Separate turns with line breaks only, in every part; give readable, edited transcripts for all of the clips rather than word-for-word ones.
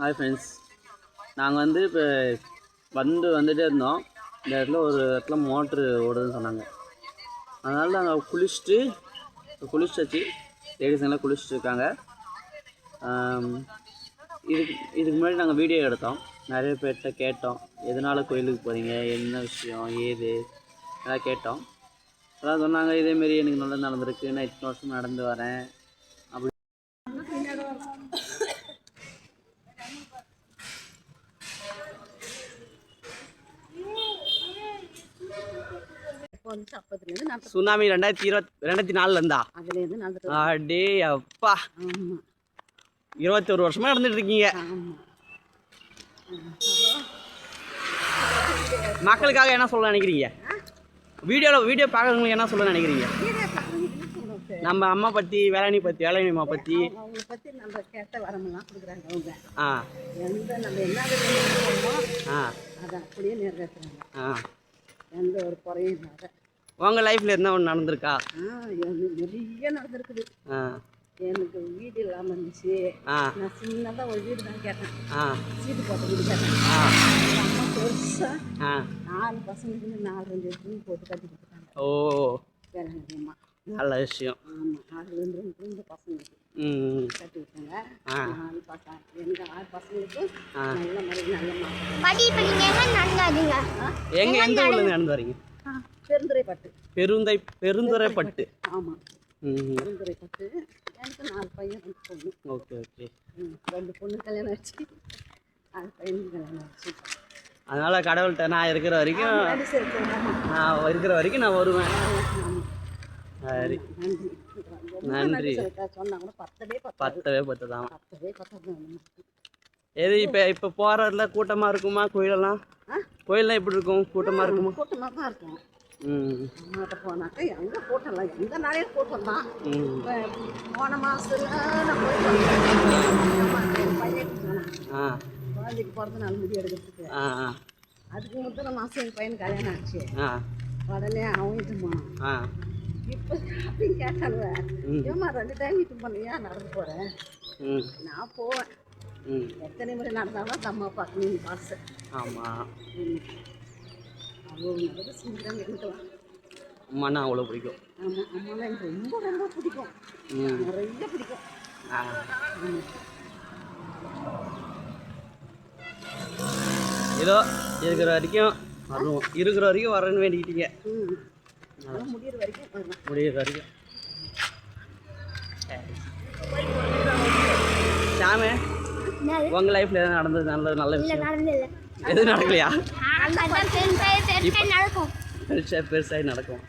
Hi friends, நாங்கள் வந்து இப்போ வந்துகிட்டே இருந்தோம். இந்த இடத்துல ஒரு இடத்துல மோட்ரு ஓடுதுன்னு சொன்னாங்க. அதனால் நாங்கள் குளிச்சுட்டு லேடிஸுங்கெல்லாம் குளிச்சுட்டு இருக்காங்க. இதுக்கு முன்னாடி நாங்கள் வீடியோ எடுத்தோம். நிறைய பேர்கிட்ட கேட்டோம், எதனால் கோயிலுக்கு போகிறீங்க, என்ன விஷயம் ஏது எல்லாம் கேட்டோம். அதான் சொன்னாங்க, இதேமாரி எனக்கு நல்லா நடந்திருக்கு, நான் இத்தனை வருஷம் நடந்து வரேன் அப்படி. சுனாமி 2024 இருந்தா அடே அப்பா 21 வருஷமா நடந்துட்டு இருக்கீங்க. மக்களுக்காக என்ன சொல்ல நினைக்கிறீங்க? வீடியோ பார்க்குறவங்களுக்கு என்ன சொல்ல நினைக்கிறீங்க? நம்ம அம்மா பற்றி, வேளாண் அம்மா பற்றி
நம்ம கேட்ட வரமெல்லாம் கொடுக்குறாங்க அவங்க. நம்ம
என்ன
அதை அப்படியே நிறைவேற்றுறாங்க. எந்த ஒரு குறையும் இல்லாத.
உங்கள் லைஃப்பில் என்ன ஒன்று நடந்திருக்கா?
நிறைய நடந்திருக்குது. எனக்கு வீடு இல்லாமல் இருந்துச்சு. நான் சின்னதாக ஒரு வீடு தான் கேட்டேன். சீட்டு போட்ட வீடு கேட்டேன். அம்மா பெருசாக 4 பசங்களுக்கு 4 2 போட்டு கட்டி கொடுத்துட்டாங்க.
ஓ,
வேளாங்கண்ணி அம்மா
நல்ல விஷயம்.
ஆமாம், 2 பசங்களுக்கு கட்டி விட்டாங்க. 4 பசங்க, எனக்கு 6 பசங்களுக்கு நல்ல மாதிரி நல்ல
எங்க எந்த ஊர்லேருந்து நடந்து வரீங்க? பெருந்துறைப்பட்டு.
ஆமாம், பெருந்துறைப்பட்டு. எனக்கு 4 பையன் 2 பொண்ணு.
Okay okay.
2 பொண்ணு கல்யாணம் ஆச்சு, 4 பையனுக்கு கல்யாணம் ஆச்சு.
அதனால் கடவுள்கிட்ட நான் இருக்கிற வரைக்கும் நான் வருவேன். சரி, நன்றி. பத்தவே பத்துதான். எது இப்போ போகிறதுல கூட்டமாக இருக்குமா? கோயிலெல்லாம் எப்படி இருக்கும்? கூட்டமாக இருக்குமா?
கூட்டமாக தான் இருக்கும். அம்மாட்ட போனாக்கா எங்கே கூட்டம்லாம், எந்த நாளையும் கூட்டம் தான். போன மாதத்துல நான் போய் பையனுக்கு போனேன், குழந்தைக்கு பிறந்த நாள் முடி எடுக்கிறதுக்கு. அதுக்கு முந்தின மாதம் எங்கள் பையனுக்கு கல்யாணம் ஆச்சு. உடனே அவன் வீட்டு போனான். இப்போ அப்படின்னு கேட்டாங்க, ஏம்மா 2 டைம் வீட்டு போனியா? நடந்து போகிறேன். நான் போவேன். எத்தனை முறை நடந்தாலும் அந்த அம்மா பார்க்கணும் பாசை.
ஆமாம்,
அவ்வளோ நல்லது செஞ்சுக்கிறாங்க. எனக்குலாம்
அம்மானா அவ்வளோ பிடிக்கும்.
ஆமாம், அம்மாலாம் எனக்கு ரொம்ப ரொம்ப பிடிக்கும், நிறைய பிடிக்கும்.
ஏதோ இருக்கிற வரைக்கும் வரணும், இருக்கிற வரைக்கும் வரணும்னு வேண்டிக்கிட்டீங்க.
முடியிற வரைக்கும்.
சாமி, உங்கள் லைஃப்பில் எதாவது நடந்தது நல்ல விஷயம்? எதுவும் நடக்கலையா? பெருசாகி நடக்கும்.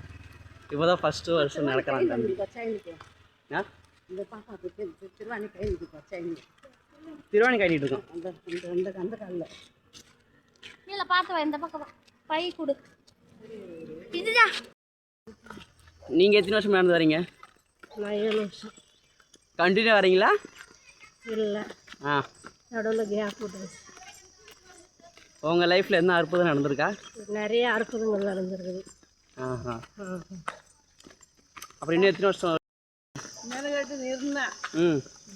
இப்போ தான் ஃபஸ்ட்டு வருஷம் நடக்கிறாங்க தம்பி. திருவாணி கட்டிட்டு இருக்கோம்.
அந்த காலில்
இல்லை பார்த்து இந்த பக்கம் பை கொடு. இதுதான்.
நீங்கள் எத்தனை வருஷம் நடந்து வரீங்க?
நான் 7 வருஷம்.
கண்டினியூ வரீங்களா?
இல்லை, நடுவில் கேப் விட்டு.
உங்கள் லைஃப்பில் என்ன அற்புதம் நடந்திருக்கா?
நிறைய அற்புதங்கள் நடந்திருக்குது.
அப்புறம் இன்னும் எத்தனை வருஷம்?
மெனக்கட்டு இருந்தேன்.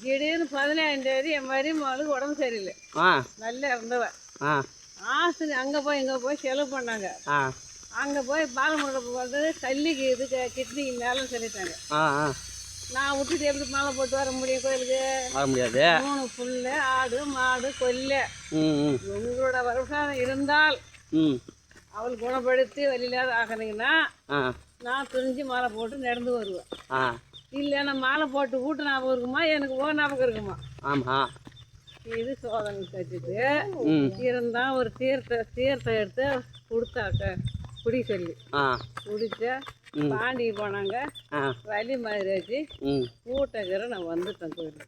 திடீர்னு 17ஆம் தேதி என் மாதிரி மகளுக்கு உடம்பு சரியில்லை. நல்லா இருந்தவன். ஆஸ்பத்திரி அங்கே போய் இங்கே போய் செலவு பண்ணாங்க. அங்கே போய் பாலமுறை போட்டு கல்லிக்கு இது கிட்னிக்கு மேலே சொல்லிட்டாங்க. நான் விட்டுட்டு எப்படி மாலை போட்டு வர முடியும் கோயிலுக்கு?
வர முடியாது.
3 புல்லு, ஆடு மாடு கொல்ல. உங்களோட வருஷம் இருந்தால் அவள் குணப்படுத்தி வழியில்லாத ஆகினீங்கன்னா நான் துணிஞ்சு மாலை போட்டு நடந்து வருவேன். இல்லை நான் மாலை போட்டு வீட்டு ஞாபகம் இருக்குமா, எனக்கு ஞாபகம் இருக்குமா?
ஆமாம்,
இது சோதனை கட்டிட்டு இருந்தால் ஒரு தீர்த்தம் எடுத்து கொடுத்தாக்க குடி சொல்லி குடிச்ச பாண்டி போனாங்க. வலி மாதிரி ஆச்சு. கூட்டக்கிற நான் வந்துட்டேன் கோயிலுக்கு.